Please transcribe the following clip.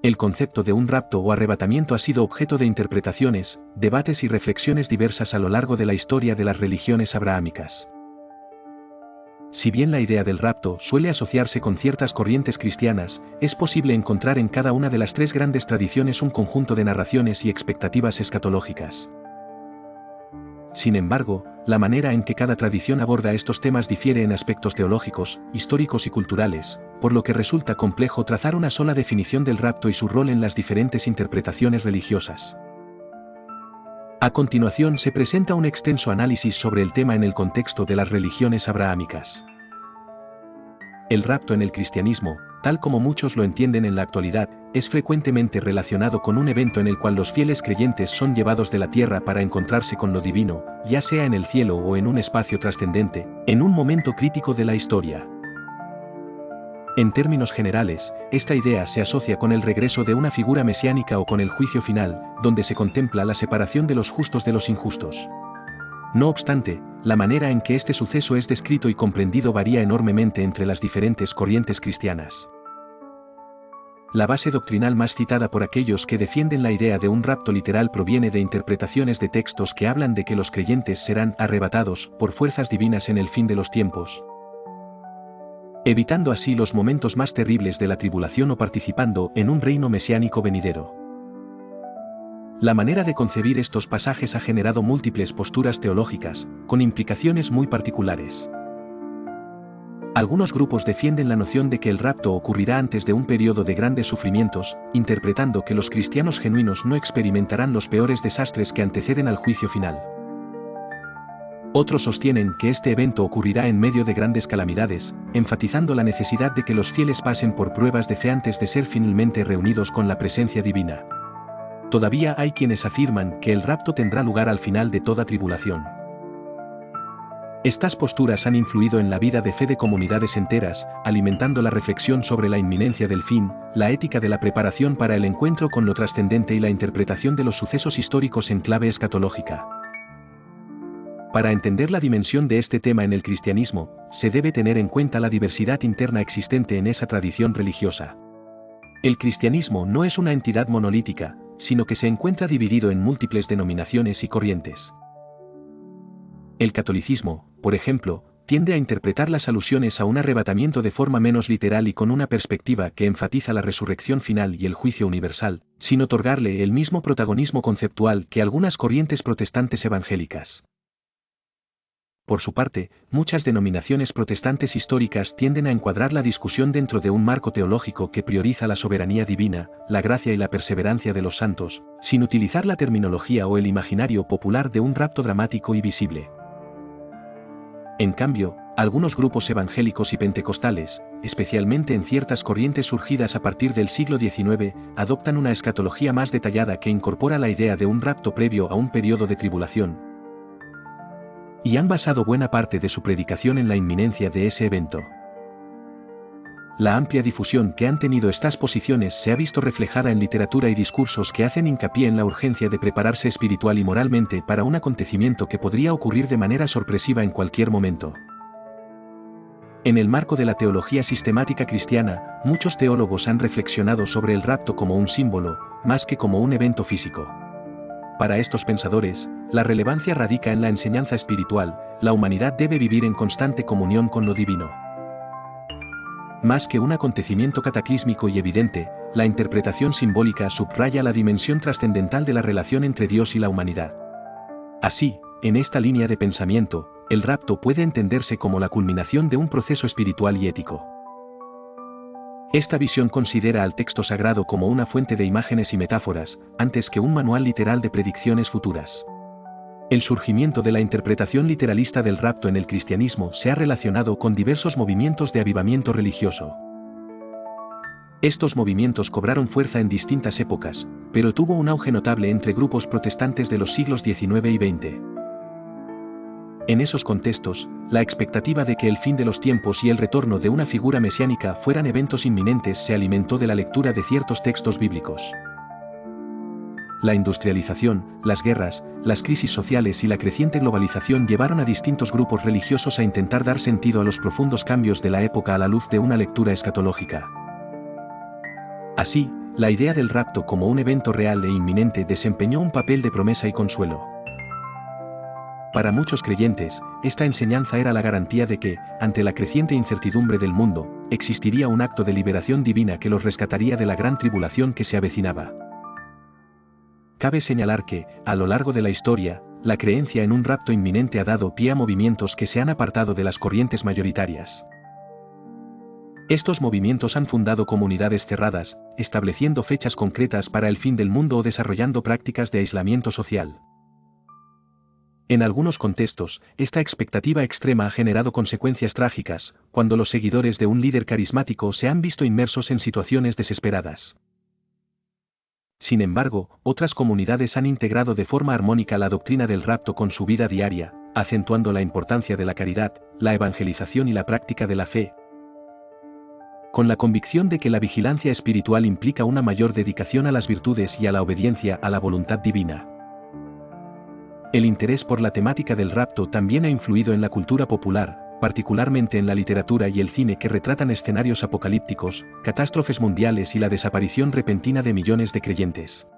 El concepto de un rapto o arrebatamiento ha sido objeto de interpretaciones, debates y reflexiones diversas a lo largo de la historia de las religiones abrahámicas. Si bien la idea del rapto suele asociarse con ciertas corrientes cristianas, es posible encontrar en cada una de las tres grandes tradiciones un conjunto de narraciones y expectativas escatológicas. Sin embargo, la manera en que cada tradición aborda estos temas difiere en aspectos teológicos, históricos y culturales, por lo que resulta complejo trazar una sola definición del rapto y su rol en las diferentes interpretaciones religiosas. A continuación se presenta un extenso análisis sobre el tema en el contexto de las religiones abrahámicas. El rapto en el cristianismo, tal como muchos lo entienden en la actualidad, es frecuentemente relacionado con un evento en el cual los fieles creyentes son llevados de la tierra para encontrarse con lo divino, ya sea en el cielo o en un espacio trascendente, en un momento crítico de la historia. En términos generales, esta idea se asocia con el regreso de una figura mesiánica o con el juicio final, donde se contempla la separación de los justos de los injustos. No obstante, la manera en que este suceso es descrito y comprendido varía enormemente entre las diferentes corrientes cristianas. La base doctrinal más citada por aquellos que defienden la idea de un rapto literal proviene de interpretaciones de textos que hablan de que los creyentes serán arrebatados por fuerzas divinas en el fin de los tiempos, evitando así los momentos más terribles de la tribulación o participando en un reino mesiánico venidero. La manera de concebir estos pasajes ha generado múltiples posturas teológicas, con implicaciones muy particulares. Algunos grupos defienden la noción de que el rapto ocurrirá antes de un periodo de grandes sufrimientos, interpretando que los cristianos genuinos no experimentarán los peores desastres que anteceden al juicio final. Otros sostienen que este evento ocurrirá en medio de grandes calamidades, enfatizando la necesidad de que los fieles pasen por pruebas de fe antes de ser finalmente reunidos con la presencia divina. Todavía hay quienes afirman que el rapto tendrá lugar al final de toda tribulación. Estas posturas han influido en la vida de fe de comunidades enteras, alimentando la reflexión sobre la inminencia del fin, la ética de la preparación para el encuentro con lo trascendente y la interpretación de los sucesos históricos en clave escatológica. Para entender la dimensión de este tema en el cristianismo, se debe tener en cuenta la diversidad interna existente en esa tradición religiosa. El cristianismo no es una entidad monolítica, sino que se encuentra dividido en múltiples denominaciones y corrientes. El catolicismo, por ejemplo, tiende a interpretar las alusiones a un arrebatamiento de forma menos literal y con una perspectiva que enfatiza la resurrección final y el juicio universal, sin otorgarle el mismo protagonismo conceptual que algunas corrientes protestantes evangélicas. Por su parte, muchas denominaciones protestantes históricas tienden a encuadrar la discusión dentro de un marco teológico que prioriza la soberanía divina, la gracia y la perseverancia de los santos, sin utilizar la terminología o el imaginario popular de un rapto dramático y visible. En cambio, algunos grupos evangélicos y pentecostales, especialmente en ciertas corrientes surgidas a partir del siglo XIX, adoptan una escatología más detallada que incorpora la idea de un rapto previo a un periodo de tribulación, y han basado buena parte de su predicación en la inminencia de ese evento. La amplia difusión que han tenido estas posiciones se ha visto reflejada en literatura y discursos que hacen hincapié en la urgencia de prepararse espiritual y moralmente para un acontecimiento que podría ocurrir de manera sorpresiva en cualquier momento. En el marco de la teología sistemática cristiana, muchos teólogos han reflexionado sobre el rapto como un símbolo, más que como un evento físico. Para estos pensadores, la relevancia radica en la enseñanza espiritual, la humanidad debe vivir en constante comunión con lo divino. Más que un acontecimiento cataclísmico y evidente, la interpretación simbólica subraya la dimensión trascendental de la relación entre Dios y la humanidad. Así, en esta línea de pensamiento, el rapto puede entenderse como la culminación de un proceso espiritual y ético. Esta visión considera al texto sagrado como una fuente de imágenes y metáforas, antes que un manual literal de predicciones futuras. El surgimiento de la interpretación literalista del rapto en el cristianismo se ha relacionado con diversos movimientos de avivamiento religioso. Estos movimientos cobraron fuerza en distintas épocas, pero tuvo un auge notable entre grupos protestantes de los siglos XIX y XX. En esos contextos, la expectativa de que el fin de los tiempos y el retorno de una figura mesiánica fueran eventos inminentes se alimentó de la lectura de ciertos textos bíblicos. La industrialización, las guerras, las crisis sociales y la creciente globalización llevaron a distintos grupos religiosos a intentar dar sentido a los profundos cambios de la época a la luz de una lectura escatológica. Así, la idea del rapto como un evento real e inminente desempeñó un papel de promesa y consuelo. Para muchos creyentes, esta enseñanza era la garantía de que, ante la creciente incertidumbre del mundo, existiría un acto de liberación divina que los rescataría de la gran tribulación que se avecinaba. Cabe señalar que, a lo largo de la historia, la creencia en un rapto inminente ha dado pie a movimientos que se han apartado de las corrientes mayoritarias. Estos movimientos han fundado comunidades cerradas, estableciendo fechas concretas para el fin del mundo o desarrollando prácticas de aislamiento social. En algunos contextos, esta expectativa extrema ha generado consecuencias trágicas, cuando los seguidores de un líder carismático se han visto inmersos en situaciones desesperadas. Sin embargo, otras comunidades han integrado de forma armónica la doctrina del rapto con su vida diaria, acentuando la importancia de la caridad, la evangelización y la práctica de la fe, con la convicción de que la vigilancia espiritual implica una mayor dedicación a las virtudes y a la obediencia a la voluntad divina. El interés por la temática del rapto también ha influido en la cultura popular, particularmente en la literatura y el cine que retratan escenarios apocalípticos, catástrofes mundiales y la desaparición repentina de millones de creyentes.